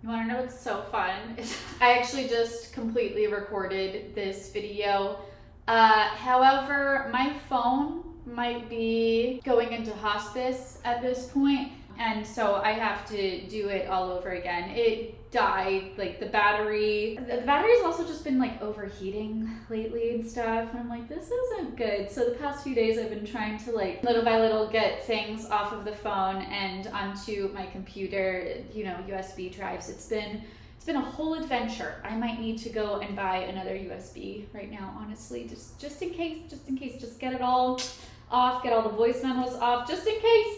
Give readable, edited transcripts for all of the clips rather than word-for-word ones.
You want to know what's so fun? I actually just completely recorded this video. However, my phone might be going into hospice at this point, and so I have to do it all over again. It died, like the battery's also just been like overheating lately and stuff, and I'm like, this isn't good. So the past few days I've been trying to like little by little get things off of the phone and onto my computer, USB drives. It's been a whole adventure. I might need to go and buy another USB right now, honestly, just in case, just get it all off, get all the voice memos off, just in case.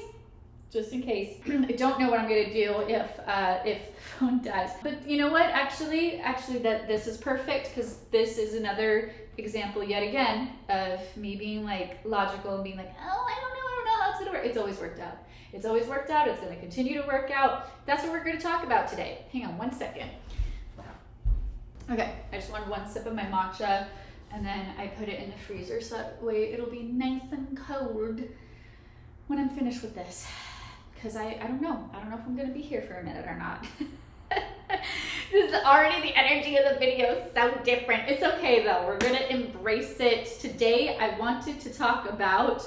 I don't know what I'm gonna do if the phone dies. But you know what? Actually, that this is perfect, because this is another example yet again of me being like logical and being like, oh, I don't know how it's gonna work. It's always worked out. It's gonna continue to work out. That's what we're gonna talk about today. Hang on one second. Okay, I just wanted one sip of my matcha, and then I put it in the freezer so that way it'll be nice and cold when I'm finished with this. Because I don't know if I'm gonna be here for a minute or not. This is already, the energy of the video is so different. It's okay though, we're gonna embrace it. Today I wanted to talk about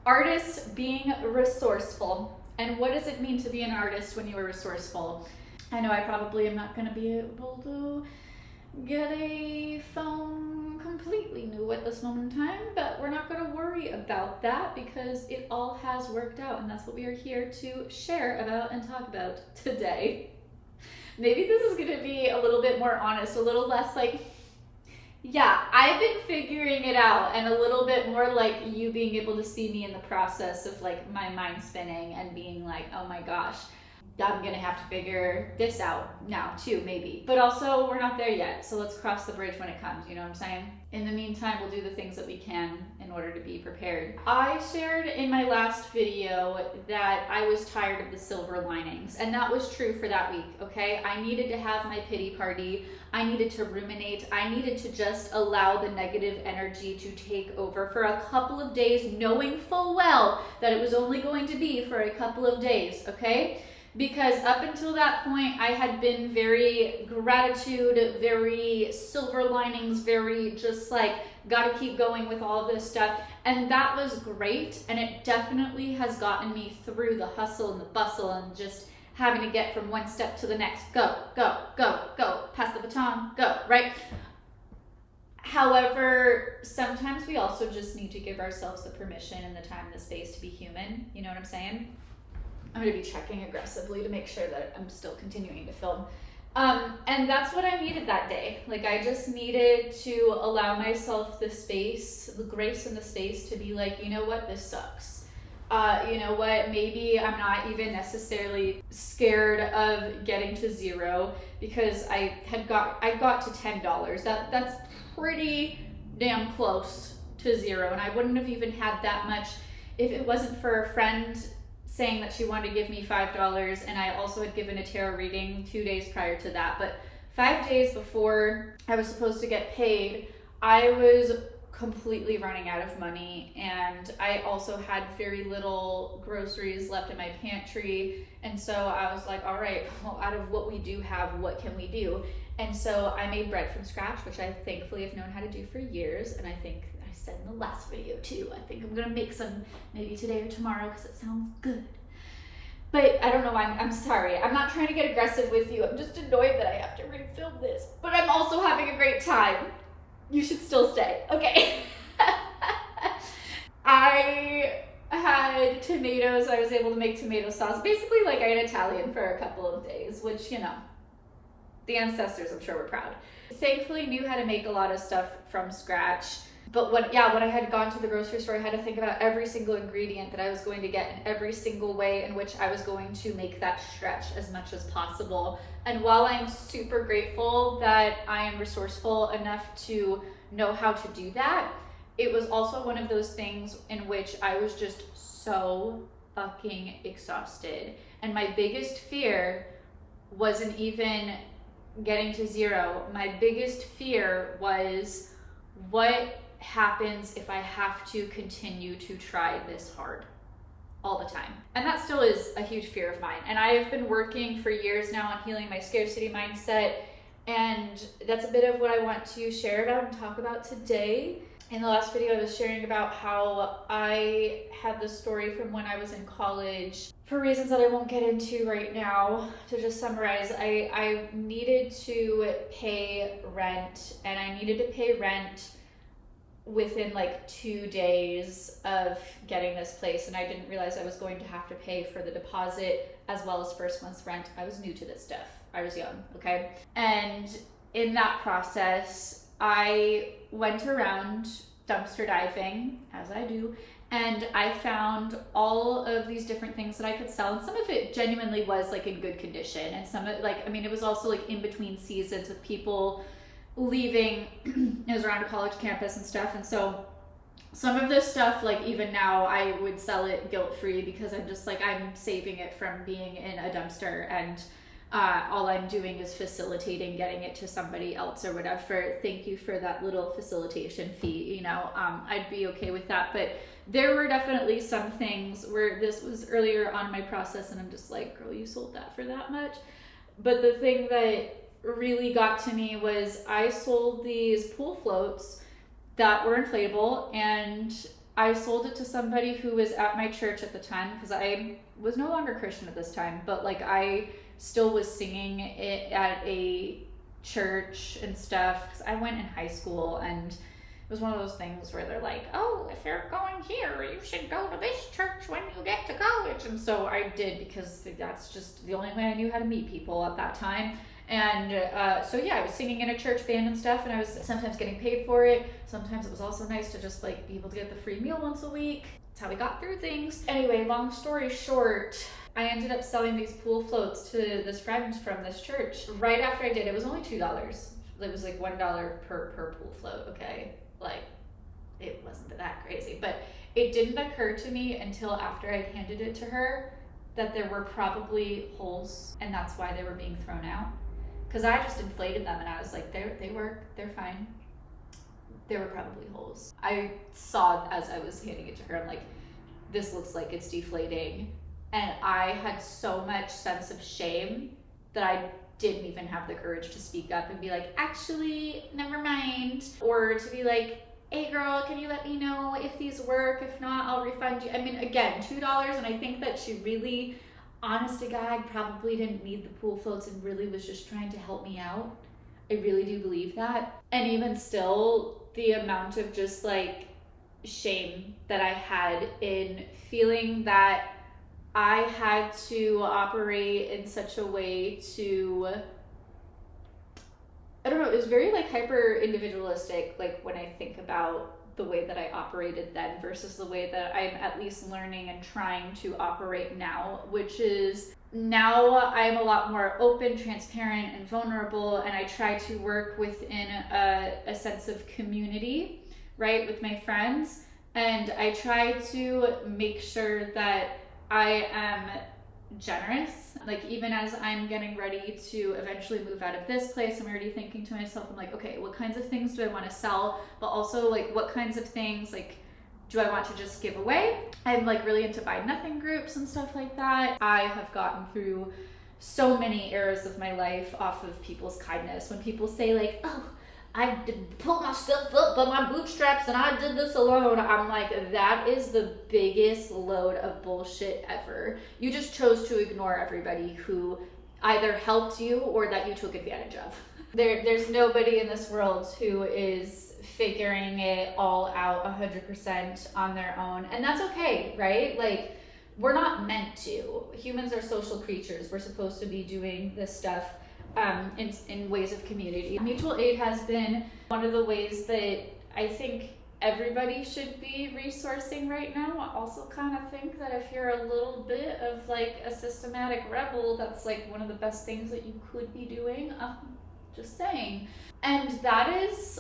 artists being resourceful. And what does it mean to be an artist when you are resourceful? I know I probably am not gonna be able to get a phone completely new at this moment in time, but we're not going to worry about that because it all has worked out, and that's what we are here to share about and talk about today. Maybe this is going to be a little bit more honest, a little less like, yeah, I've been figuring it out, and a little bit more like you being able to see me in the process of like my mind spinning and being like, oh my gosh, I'm gonna have to figure this out now too, maybe. But also, we're not there yet, so let's cross the bridge when it comes, you know what I'm saying? In the meantime, we'll do the things that we can in order to be prepared. I shared in my last video that I was tired of the silver linings, and that was true for that week, okay? I needed to have my pity party. I needed to ruminate. I needed to just allow the negative energy to take over for a couple of days, knowing full well that it was only going to be for a couple of days, okay? Because up until that point, I had been very gratitude, very silver linings, very just like, gotta keep going with all of this stuff. And that was great. And it definitely has gotten me through the hustle and the bustle and just having to get from one step to the next. Go, go, go, go, pass the baton, go, right? However, sometimes we also just need to give ourselves the permission and the time and the space to be human. You know what I'm saying? I'm going to be checking aggressively to make sure that I'm still continuing to film. And that's what I needed that day. Like, I just needed to allow myself the space, the grace and the space to be like, you know what, this sucks. You know what, maybe I'm not even necessarily scared of getting to zero, because I got to $10. That's pretty damn close to zero. And I wouldn't have even had that much if it wasn't for a friend saying that she wanted to give me $5, and I also had given a tarot reading 2 days prior to that. But 5 days before I was supposed to get paid, I was completely running out of money, and I also had very little groceries left in my pantry. And so I was like, all right, well, out of what we do have, what can we do? And so I made bread from scratch, which I thankfully have known how to do for years, and I think I said in the last video too, I think I'm gonna make some maybe today or tomorrow because it sounds good. But I don't know, I'm sorry. I'm not trying to get aggressive with you. I'm just annoyed that I have to refilm this. But I'm also having a great time. You should still stay. Okay. I had tomatoes. I was able to make tomato sauce. Basically, like, I ate Italian for a couple of days, which, you know, the ancestors, I'm sure, were proud. Thankfully, knew how to make a lot of stuff from scratch. But when I had gone to the grocery store, I had to think about every single ingredient that I was going to get and every single way in which I was going to make that stretch as much as possible. And while I'm super grateful that I am resourceful enough to know how to do that, it was also one of those things in which I was just so fucking exhausted. And my biggest fear wasn't even getting to zero. My biggest fear was, what happens if I have to continue to try this hard all the time. And that still is a huge fear of mine. And I have been working for years now on healing my scarcity mindset. And that's a bit of what I want to share about and talk about today. In the last video, I was sharing about how I had this story from when I was in college. For reasons that I won't get into right now, to just summarize, I needed to pay rent, and I needed to pay rent within like 2 days of getting this place, and I didn't realize I was going to have to pay for the deposit as well as first month's rent. I was new to this stuff. I was young, okay? And in that process, I went around dumpster diving, as I do, and I found all of these different things that I could sell, and some of it genuinely was like in good condition, and some of it was also like in between seasons with people leaving. It was around a college campus and stuff, and so some of this stuff, like even now, I would sell it guilt-free because I'm just like, I'm saving it from being in a dumpster, and all I'm doing is facilitating getting it to somebody else or whatever. Thank you for that little facilitation fee, I'd be okay with that. But there were definitely some things where this was earlier on in my process, and I'm just like, girl, you sold that for that much? But the thing that really got to me was I sold these pool floats that were inflatable, and I sold it to somebody who was at my church at the time, because I was no longer Christian at this time, but like I still was singing it at a church and stuff, because I went in high school, and it was one of those things where they're like, oh, if you're going here, you should go to this church when you get to college. And so I did, because that's just the only way I knew how to meet people at that time. And so yeah, I was singing in a church band and stuff, and I was sometimes getting paid for it. Sometimes it was also nice to just like be able to get the free meal once a week. That's how we got through things. Anyway, long story short, I ended up selling these pool floats to this friend from this church. Right after I did, it was only $2. It was like $1 per pool float, okay? Like, it wasn't that crazy. But it didn't occur to me until after I handed it to her that there were probably holes, and that's why they were being thrown out. Because I just inflated them, and I was like, they work, they're fine. There were probably holes. I saw as I was handing it to her, I'm like, this looks like it's deflating. And I had so much sense of shame that I didn't even have the courage to speak up and be like, actually, never mind. Or to be like, hey girl, can you let me know if these work? If not, I'll refund you. I mean, again, $2, and I think that she really, honest to God, probably didn't need the pool floats and really was just trying to help me out. I really do believe that. And even still, the amount of just like shame that I had in feeling that I had to operate in such a way to, I don't know, it was very like hyper individualistic, like when I think about the way that I operated then versus the way that I'm at least learning and trying to operate now, which is now I'm a lot more open, transparent, and vulnerable, and I try to work within a sense of community, right, with my friends, and I try to make sure that I am generous. Like even as I'm getting ready to eventually move out of this place, I'm already thinking to myself, I'm like, okay, what kinds of things do I want to sell? But also like what kinds of things like do I want to just give away? I'm like really into buy nothing groups and stuff like that. I have gotten through so many eras of my life off of people's kindness. When people say like, oh, I pulled myself up by my bootstraps and I did this alone. I'm like, that is the biggest load of bullshit ever. You just chose to ignore everybody who either helped you or that you took advantage of. There's nobody in this world who is figuring it all out 100% on their own. And that's okay, right? Like, we're not meant to. Humans are social creatures. We're supposed to be doing this stuff in ways of community. Mutual aid has been one of the ways that I think everybody should be resourcing right now. I also kind of think that if you're a little bit of like a systematic rebel, that's like one of the best things that you could be doing. Just saying. And that is,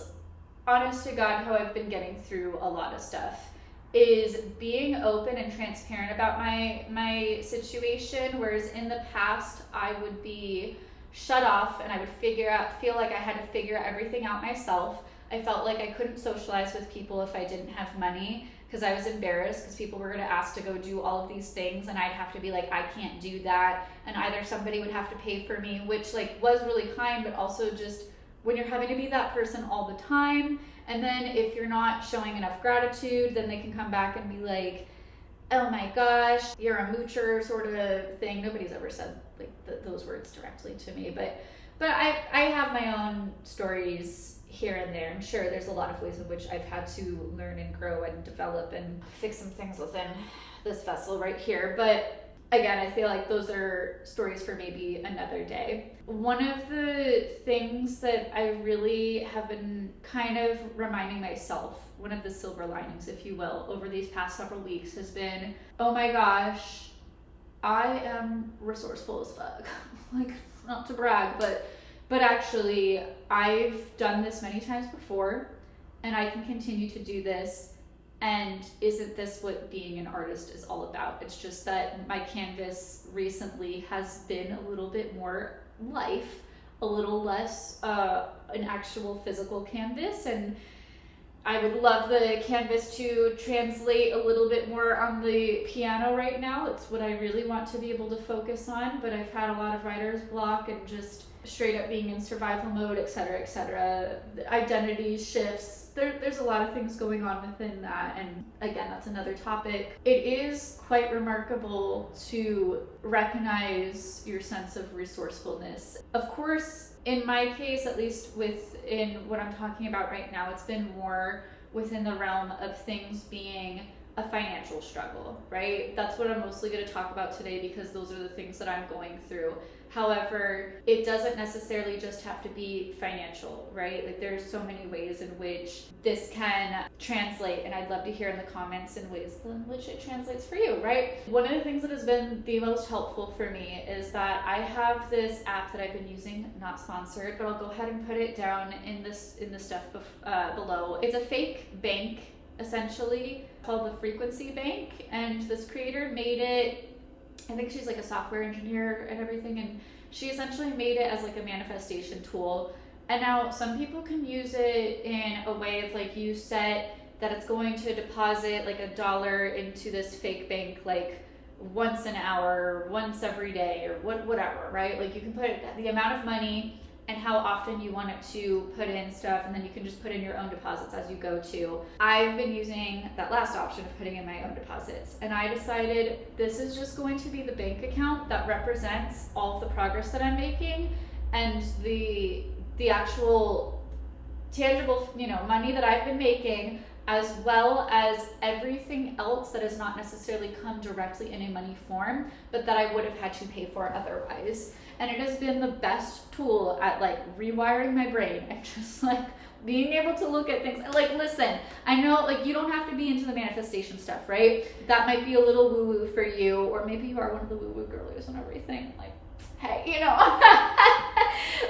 honest to God, how I've been getting through a lot of stuff, is being open and transparent about my situation, whereas in the past I would be shut off and I would feel like I had to figure everything out myself. I felt like I couldn't socialize with people if I didn't have money, because I was embarrassed because people were going to ask to go do all of these things and I'd have to be like, I can't do that. And either somebody would have to pay for me, which like was really kind, but also just when you're having to be that person all the time. And then if you're not showing enough gratitude, then they can come back and be like, oh my gosh, you're a moocher sort of thing. Nobody's ever said like those words directly to me, but I have my own stories here and there. I'm sure there's a lot of ways in which I've had to learn and grow and develop and fix some things within this vessel right here. But again, I feel like those are stories for maybe another day. One of the things that I really have been kind of reminding myself, one of the silver linings, if you will, over these past several weeks has been, oh my gosh, I am resourceful as fuck. Like, not to brag, but actually I've done this many times before and I can continue to do this. And isn't this what being an artist is all about? It's just that my canvas recently has been a little bit more life, a little less an actual physical canvas. And I would love the canvas to translate a little bit more on the piano right now. It's what I really want to be able to focus on, but I've had a lot of writer's block and just straight up being in survival mode, et cetera, identity shifts. There's a lot of things going on within that, and again, that's another topic. It is quite remarkable to recognize your sense of resourcefulness. Of course, in my case, at least within what I'm talking about right now, it's been more within the realm of things being a financial struggle, right? That's what I'm mostly going to talk about today because those are the things that I'm going through. However, it doesn't necessarily just have to be financial, right? Like there's so many ways in which this can translate, and I'd love to hear in the comments in ways in which it translates for you, right? One of the things that has been the most helpful for me is that I have this app that I've been using, not sponsored, but I'll go ahead and put it down in the stuff below. It's a fake bank, essentially, called the Frequency Bank, and this creator made it, I think she's like a software engineer and everything, and she essentially made it as like a manifestation tool. And now some people can use it in a way of like, you set that it's going to deposit like $1 into this fake bank like once an hour, once every day, or whatever, right? Like you can put the amount of money and how often you want it to put in stuff, and then you can just put in your own deposits as you go to. I've been using that last option of putting in my own deposits, and I decided this is just going to be the bank account that represents all of the progress that I'm making, and the actual tangible, money that I've been making, as well as everything else that has not necessarily come directly in a money form, but that I would have had to pay for otherwise. And it has been the best tool at like rewiring my brain and just like being able to look at things. Like, listen, I know like you don't have to be into the manifestation stuff, right? That might be a little woo-woo for you, or maybe you are one of the woo-woo girlies and everything. Like, hey,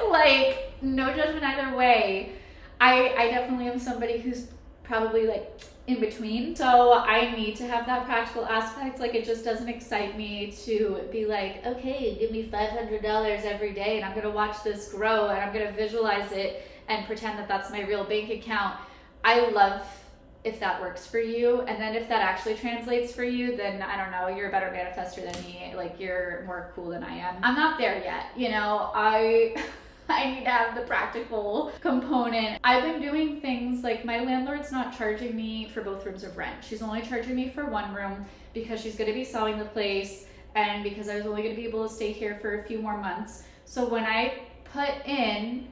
like no judgment either way. I definitely am somebody who's probably like in between. So I need to have that practical aspect. Like it just doesn't excite me to be like, okay, give me $500 every day and I'm going to watch this grow and I'm going to visualize it and pretend that that's my real bank account. I love if that works for you. And then if that actually translates for you, then I don't know, you're a better manifester than me. Like you're more cool than I am. I'm not there yet. I need to have the practical component. I've been doing things like my landlord's not charging me for both rooms of rent. She's only charging me for one room because she's going to be selling the place and because I was only going to be able to stay here for a few more months. So when I put in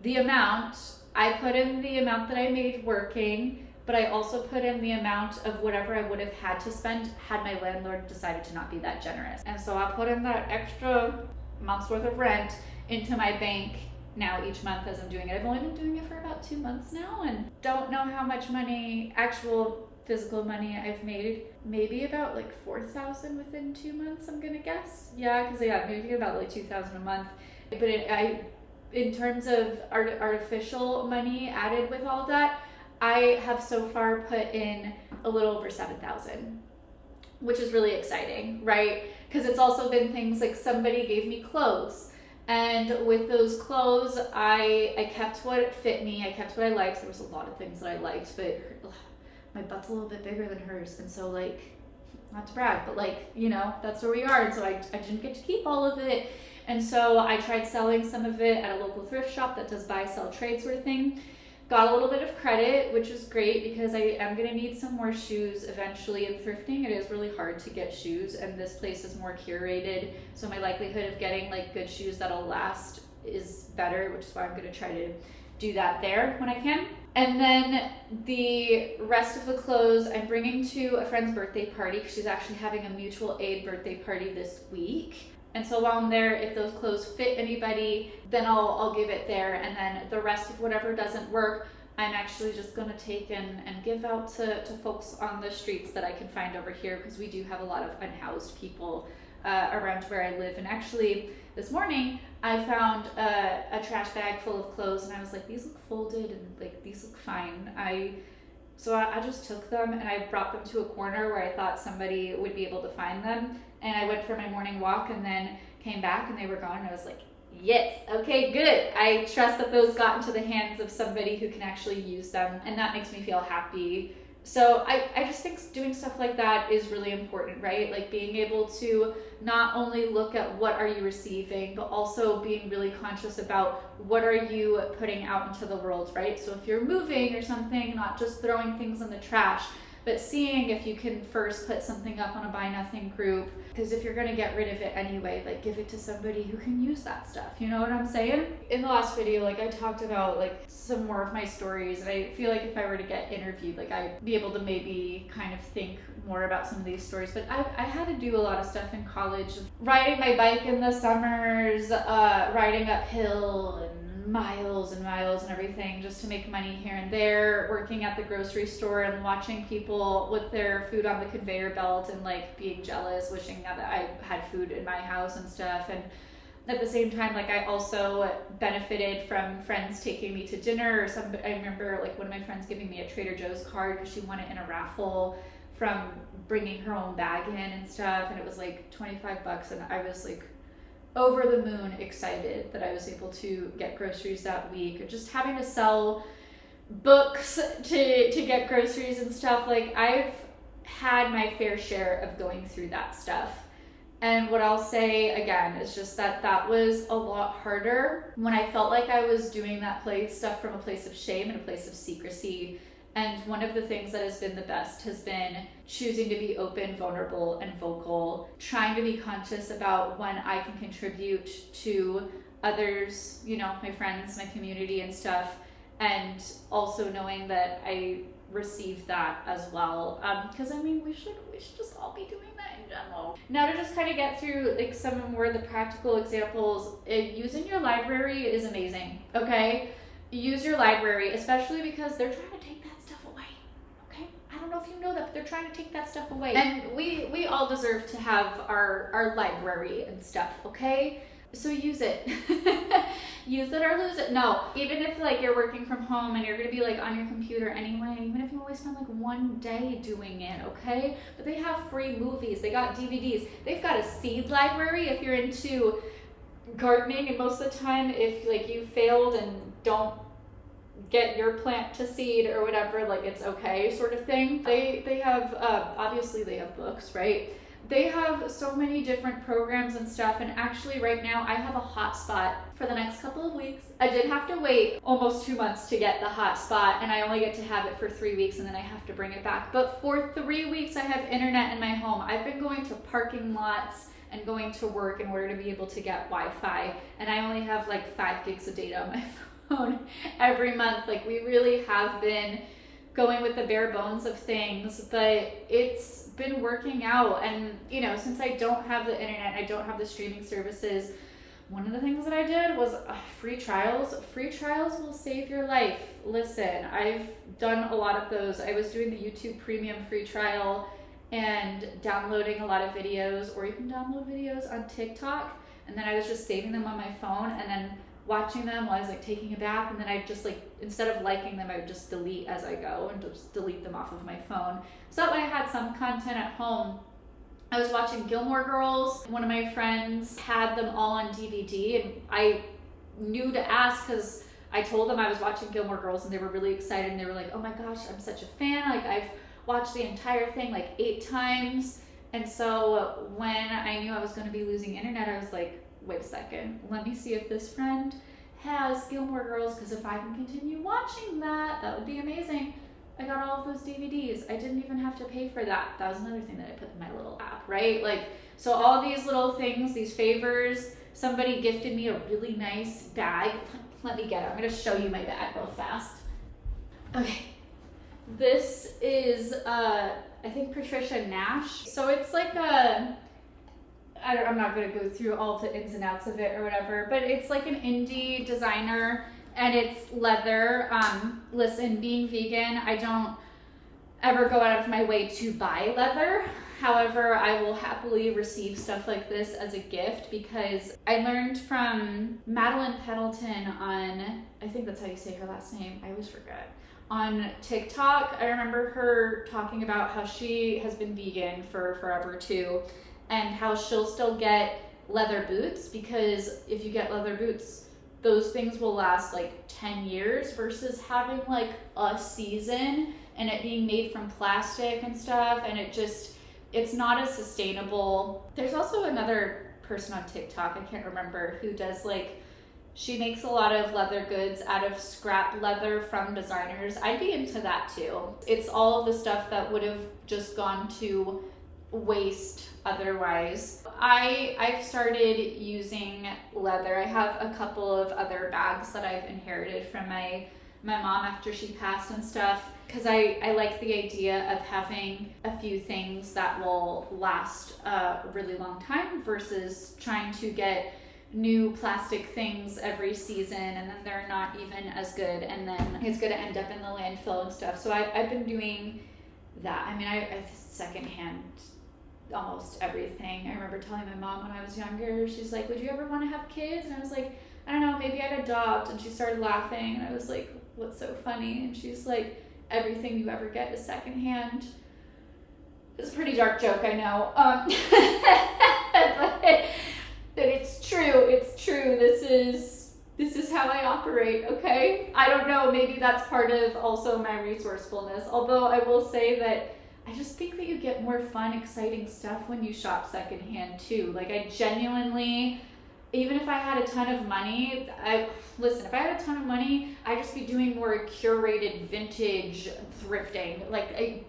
the amount, I put in the amount that I made working, but I also put in the amount of whatever I would have had to spend had my landlord decided to not be that generous. And so I'll put in that extra month's worth of rent into my bank now each month as I'm doing it. I've only been doing it for about 2 months now and don't know how much money, actual physical money I've made. Maybe about like 4,000 within 2 months, I'm gonna guess. Yeah, because maybe about like 2,000 a month. But in terms of artificial money added with all that, I have so far put in a little over 7,000, which is really exciting, right? Because it's also been things like somebody gave me clothes. And with those clothes, I kept what fit me. I kept what I liked. There was a lot of things that I liked, but my butt's a little bit bigger than hers. And so like, not to brag, but like, you know, that's where we are. And so I didn't get to keep all of it. And so I tried selling some of it at a local thrift shop that does buy, sell, trade sort of thing. Got a little bit of credit, which is great because I am going to need some more shoes eventually in thrifting. It is really hard to get shoes, and this place is more curated. So my likelihood of getting like good shoes that'll last is better, which is why I'm going to try to do that there when I can. And then the rest of the clothes I'm bringing to a friend's birthday party because she's actually having a mutual aid birthday party this week. And so while I'm there, if those clothes fit anybody, then I'll give it there. And then the rest of whatever doesn't work, I'm actually just gonna take and give out to folks on the streets that I can find over here, because we do have a lot of unhoused people around where I live. And actually this morning I found a trash bag full of clothes and I was like, these look folded and like these look fine. So I just took them and I brought them to a corner where I thought somebody would be able to find them. And I went for my morning walk and then came back and they were gone. And I was like, yes, okay, good. I trust that those got into the hands of somebody who can actually use them. And that makes me feel happy. So I just think doing stuff like that is really important, right? Like being able to not only look at what are you receiving, but also being really conscious about what are you putting out into the world, right? So if you're moving or something, not just throwing things in the trash, but seeing if you can first put something up on a buy nothing group, because if you're going to get rid of it anyway, like give it to somebody who can use that stuff. You know what I'm saying? In the last video, like I talked about like some more of my stories, and I feel like if I were to get interviewed, like I'd be able to maybe kind of think more about some of these stories. But I had to do a lot of stuff in college, riding my bike in the summers, riding uphill and miles and miles and everything just to make money here and there, working at the grocery store and watching people with their food on the conveyor belt and like being jealous, wishing that I had food in my house and stuff. And at the same time, like I also benefited from friends taking me to dinner, or I remember like one of my friends giving me a Trader Joe's card because she won it in a raffle from bringing her own bag in and stuff, and it was like $25, and I was like over the moon excited that I was able to get groceries that week, or just having to sell books to get groceries and stuff. Like I've had my fair share of going through that stuff. And what I'll say again is just that was a lot harder when I felt like I was doing that stuff from a place of shame and a place of secrecy. And one of the things that has been the best has been choosing to be open, vulnerable, and vocal, trying to be conscious about when I can contribute to others, you know, my friends, my community and stuff, and also knowing that I receive that as well. Because I mean, we should just all be doing that in general. Now to just kind of get through like some more of the practical examples, using your library is amazing, okay? Use your library, especially because they're trying to take that stuff away, okay? I don't know if you know that, but they're trying to take that stuff away. And we all deserve to have our library and stuff, okay? So use it. Use it or lose it. No, even if like you're working from home and you're gonna be like on your computer anyway, even if you only spend like one day doing it, okay? But they have free movies, they got DVDs, they've got a seed library if you're into gardening, and most of the time if like you failed and don't get your plant to seed or whatever, like it's okay sort of thing. They have obviously they have books, right? They have so many different programs and stuff, and actually right now I have a hotspot for the next couple of weeks. I did have to wait almost 2 months to get the hotspot, and I only get to have it for 3 weeks and then I have to bring it back. But for 3 weeks I have internet in my home. I've been going to parking lots and going to work in order to be able to get Wi-Fi, and I only have like 5 gigs of data on my phone every month. Like we really have been going with the bare bones of things, but it's been working out. And you know, since I don't have the internet, I don't have the streaming services, one of the things that I did was free trials. Free trials will save your life. Listen, I've done a lot of those. I was doing the YouTube Premium free trial and downloading a lot of videos, or you can download videos on TikTok, and then I was just saving them on my phone and then watching them while I was like taking a bath, and then I just like, instead of liking them, I would just delete as I go and just delete them off of my phone. So that way I had some content at home. I was watching Gilmore Girls. One of my friends had them all on DVD, and I knew to ask because I told them I was watching Gilmore Girls and they were really excited, and they were like, oh my gosh, I'm such a fan. Like I've watched the entire thing like 8 times. And so when I knew I was going to be losing internet, I was like, wait a second, let me see if this friend has Gilmore Girls, because if I can continue watching that, that would be amazing. I got all of those DVDs. I didn't even have to pay for that. That was another thing that I put in my little app, right? Like, so all these little things, these favors, somebody gifted me a really nice bag. Let me get it. I'm going to show you my bag real fast. Okay. This is, I think Patricia Nash. So it's like I'm not going to go through all the ins and outs of it or whatever, but it's like an indie designer and it's leather. Listen, being vegan, I don't ever go out of my way to buy leather. However, I will happily receive stuff like this as a gift because I learned from Madeline Pendleton on, I think that's how you say her last name, I always forget, on TikTok. I remember her talking about how she has been vegan for forever too, and how she'll still get leather boots, because if you get leather boots, those things will last like 10 years versus having like a season and it being made from plastic and stuff, and it's not as sustainable. There's also another person on TikTok, I can't remember, who does like, she makes a lot of leather goods out of scrap leather from designers. I'd be into that too. It's all of the stuff that would have just gone to waste otherwise. I've started using leather. I have a couple of other bags that I've inherited from my mom after she passed and stuff, because I like the idea of having a few things that will last a really long time versus trying to get new plastic things every season and then they're not even as good and then it's going to end up in the landfill and stuff. So I've been doing that. I mean, I secondhand almost everything. I remember telling my mom when I was younger, she's like, would you ever want to have kids? And I was like, I don't know, maybe I'd adopt. And she started laughing and I was like, what's so funny? And she's like, everything you ever get is secondhand. It's a pretty dark joke, I know. But it's true. This is how I operate, okay? I don't know, maybe that's part of also my resourcefulness. Although I will say that I just think that you get more fun, exciting stuff when you shop secondhand too. Like I genuinely, even if I had a ton of money, if I had a ton of money, I'd just be doing more curated vintage thrifting. Like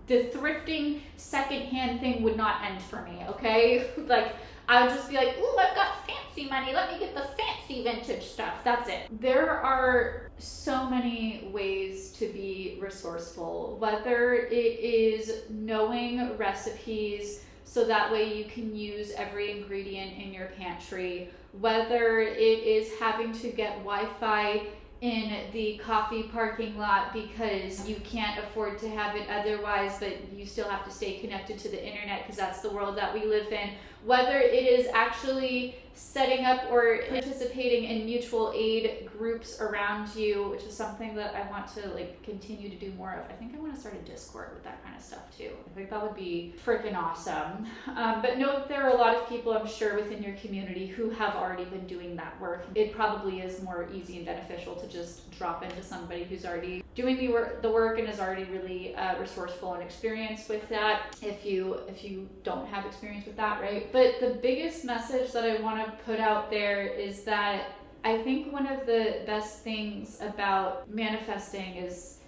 the thrifting secondhand thing would not end for me, okay? Like I would just be like, ooh, I've got fancy money. Let me get the fancy vintage stuff. That's it. There are so many ways to be resourceful, whether it is knowing recipes so that way you can use every ingredient in your pantry, whether it is having to get Wi-Fi in the coffee parking lot because you can't afford to have it otherwise, but you still have to stay connected to the internet because that's the world that we live in, whether it is actually setting up or participating in mutual aid groups around you, which is something that I want to like continue to do more of. I think I want to start a Discord with that kind of stuff too. I think that would be freaking awesome. But know that there are a lot of people, I'm sure, within your community who have already been doing that work. It probably is more easy and beneficial to just drop into somebody who's already doing the work and is already really resourceful and experienced with that, if you don't have experience with that, right? But the biggest message that I want to put out there is that I think one of the best things about manifesting is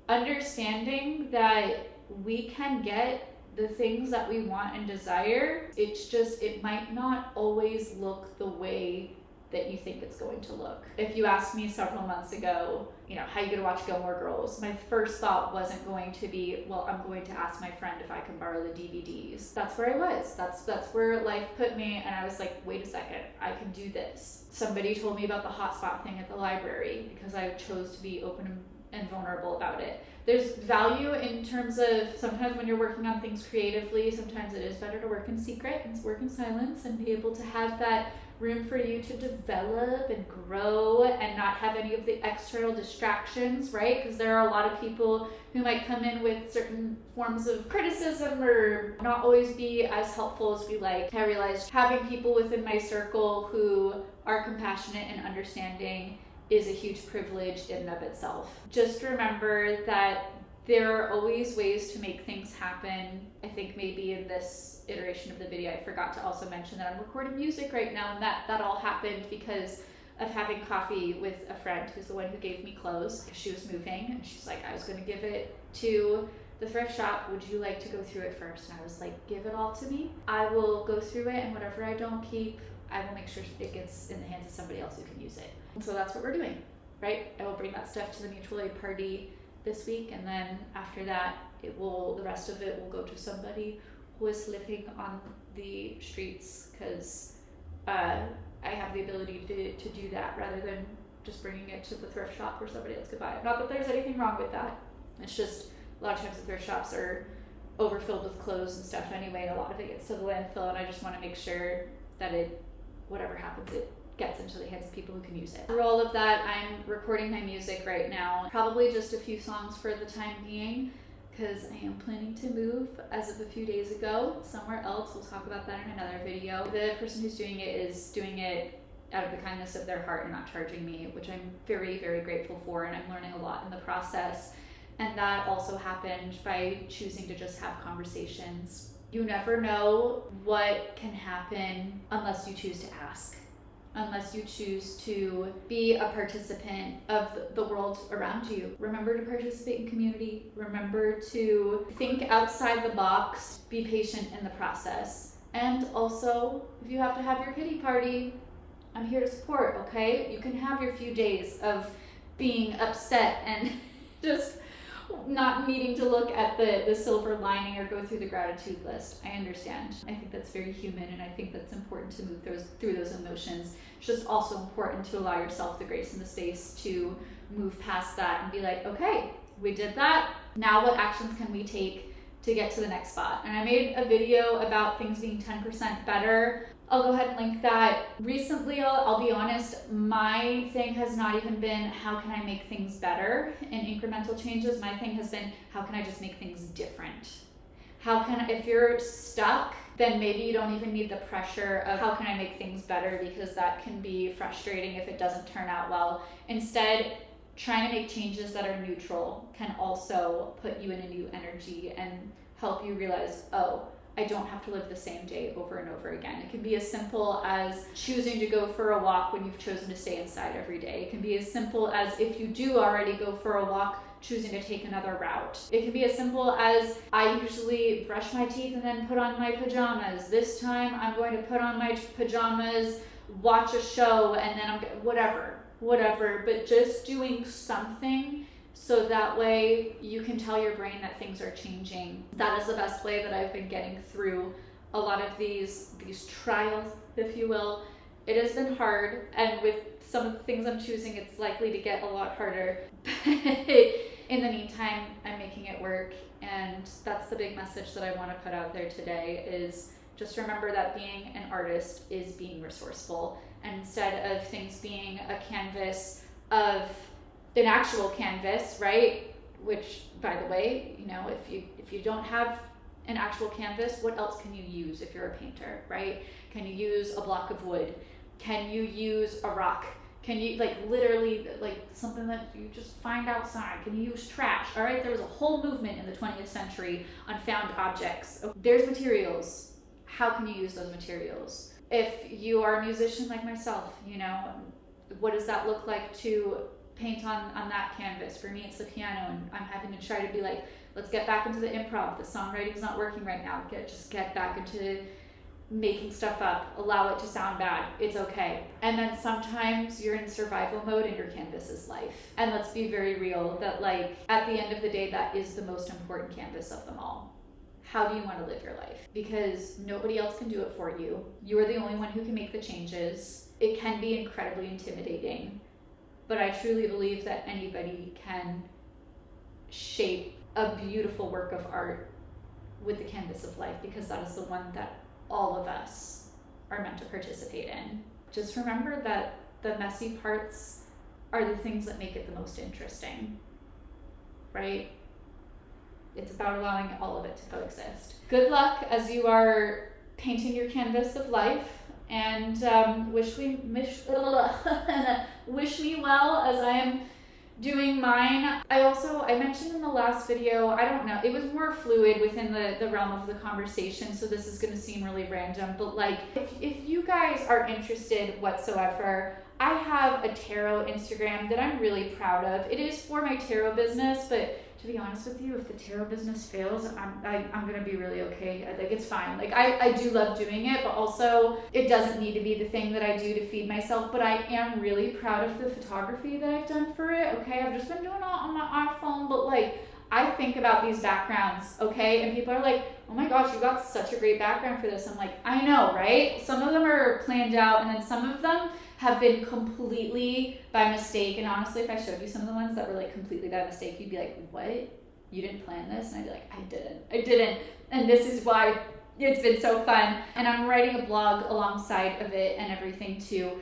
understanding that we can get the things that we want and desire. It's just, it might not always look the way that you think it's going to look. If you asked me several months ago, how you gonna watch Gilmore Girls? My first thought wasn't going to be, well, I'm going to ask my friend if I can borrow the DVDs. That's where I was. That's where life put me, and I was like, wait a second, I can do this. Somebody told me about the hotspot thing at the library because I chose to be open and vulnerable about it. There's value in terms of sometimes when you're working on things creatively, sometimes it is better to work in secret and work in silence and be able to have that room for you to develop and grow and not have any of the external distractions, right? Because there are a lot of people who might come in with certain forms of criticism or not always be as helpful as we like. I realized having people within my circle who are compassionate and understanding is a huge privilege in and of itself. Just remember that There are always ways to make things happen. I think maybe in this iteration of the video, I forgot to also mention that I'm recording music right now, and that all happened because of having coffee with a friend who's the one who gave me clothes. She was moving, and she's like, I was going to give it to the thrift shop. Would you like to go through it first? And I was like, give it all to me. I will go through it, and whatever I don't keep, I will make sure it gets in the hands of somebody else who can use it. And so that's what we're doing, right? I will bring that stuff to the mutual aid party this week, and then after that, the rest of it will go to somebody who is living on the streets, because I have the ability to do that rather than just bringing it to the thrift shop where somebody else could buy it. Not that there's anything wrong with that. It's just a lot of times the thrift shops are overfilled with clothes and stuff anyway, and a lot of it gets to the landfill, and I just want to make sure that whatever happens, it gets into the hands of people who can use it. For all of that, I'm recording my music right now. Probably just a few songs for the time being, because I am planning to move as of a few days ago somewhere else. We'll talk about that in another video. The person who's doing it is doing it out of the kindness of their heart and not charging me, which I'm very, very grateful for, and I'm learning a lot in the process. And that also happened by choosing to just have conversations. You never know what can happen unless you choose to ask. Unless you choose to be a participant of the world around you. Remember to participate in community. Remember to think outside the box. Be patient in the process. And also, if you have to have your kitty party, I'm here to support, okay? You can have your few days of being upset and just not needing to look at the silver lining or go through the gratitude list. I understand. I think that's very human, and I think that's important to move through those emotions. It's just also important to allow yourself the grace and the space to move past that and be like, okay, we did that. Now what actions can we take to get to the next spot? And I made a video about things being 10% better. I'll go ahead and link that. Recently, I'll be honest, my thing has not even been how can I make things better in incremental changes. My thing has been how can I just make things different? If you're stuck, then maybe you don't even need the pressure of how can I make things better, because that can be frustrating if it doesn't turn out well. Instead, trying to make changes that are neutral can also put you in a new energy and help you realize, oh, I don't have to live the same day over and over again. It can be as simple as choosing to go for a walk when you've chosen to stay inside every day. It can be as simple as, if you do already go for a walk, choosing to take another route. It can be as simple as, I usually brush my teeth and then put on my pajamas. This time I'm going to put on my pajamas, watch a show, and then whatever, but just doing something so that way you can tell your brain that things are changing. That is the best way that I've been getting through a lot of these trials, if you will. It has been hard, and with some of the things I'm choosing, it's likely to get a lot harder. In the meantime, I'm making it work, and that's the big message that I want to put out there today is just remember that being an artist is being resourceful. And instead of things being a canvas of an actual canvas, right? Which, by the way, if you don't have an actual canvas, what else can you use if you're a painter, right? Can you use a block of wood? Can you use a rock? Can you literally something that you just find outside? Can you use trash? All right, there was a whole movement in the 20th century on found objects. There's materials. How can you use those materials? If you are a musician like myself, what does that look like to paint on that canvas? For me, it's the piano, and I'm having to try to be like, let's get back into the improv. The songwriting's not working right now. Just get back into making stuff up. Allow it to sound bad. It's okay. And then sometimes you're in survival mode and your canvas is life. And let's be very real that at the end of the day, that is the most important canvas of them all. How do you want to live your life? Because nobody else can do it for you. You are the only one who can make the changes. It can be incredibly intimidating. But I truly believe that anybody can shape a beautiful work of art with the canvas of life, because that is the one that all of us are meant to participate in. Just remember that the messy parts are the things that make it the most interesting, right? It's about allowing all of it to coexist. Good luck as you are painting your canvas of life. And wish me well as I am doing mine. I mentioned in the last video, I don't know, it was more fluid within the realm of the conversation, so this is gonna seem really random, but like, if you guys are interested whatsoever, I have a tarot Instagram that I'm really proud of. It is for my tarot business, but to be honest with you, if the tarot business fails, I'm gonna be really okay. Like, it's fine. Like, I do love doing it, but also it doesn't need to be the thing that I do to feed myself. But I am really proud of the photography that I've done for it. Okay, I've just been doing it on my iPhone, but like, I think about these backgrounds, okay? And people are like, oh my gosh, you got such a great background for this. I'm like, I know, right? Some of them are planned out, and then some of them have been completely by mistake. And honestly, if I showed you some of the ones that were like completely by mistake, you'd be like, what? You didn't plan this? And I'd be like, I didn't. And this is why it's been so fun. And I'm writing a blog alongside of it and everything too.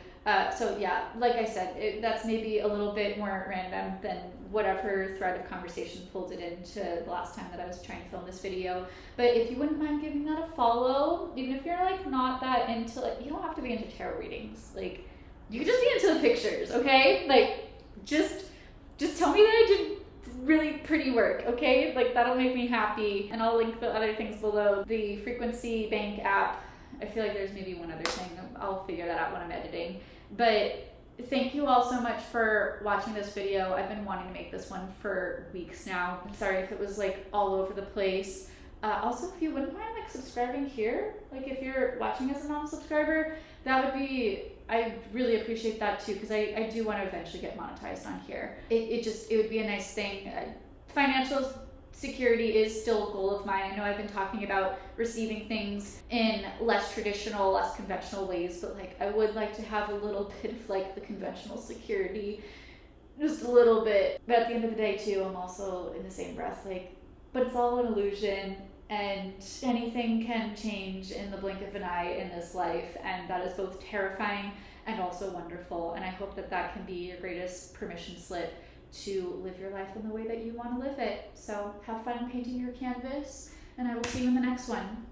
So yeah, like I said, that's maybe a little bit more random than whatever thread of conversation pulled it into the last time that I was trying to film this video. But if you wouldn't mind giving that a follow, even if you're like not that into, like, you don't have to be into tarot readings. Like, you can just be into the pictures, okay? Like, just tell me that I did really pretty work, okay? Like, that'll make me happy. And I'll link the other things below. The Frequency Bank app. I feel like there's maybe one other thing. I'll figure that out when I'm editing. But thank you all so much for watching this video. I've been wanting to make this one for weeks now. I'm sorry if it was like all over the place. Also, if you wouldn't mind like subscribing here, like if you're watching as a non-subscriber, that would be, I really appreciate that too, because I do want to eventually get monetized on here. It would be a nice thing. Financial security is still a goal of mine. I know I've been talking about receiving things in less traditional, less conventional ways, but like I would like to have a little bit of like the conventional security, just a little bit. But at the end of the day too, I'm also in the same breath like, but it's all an illusion, and anything can change in the blink of an eye in this life, and that is both terrifying and also wonderful. And I hope that that can be your greatest permission slip to live your life in the way that you want to live it. So have fun painting your canvas, and I will see you in the next one.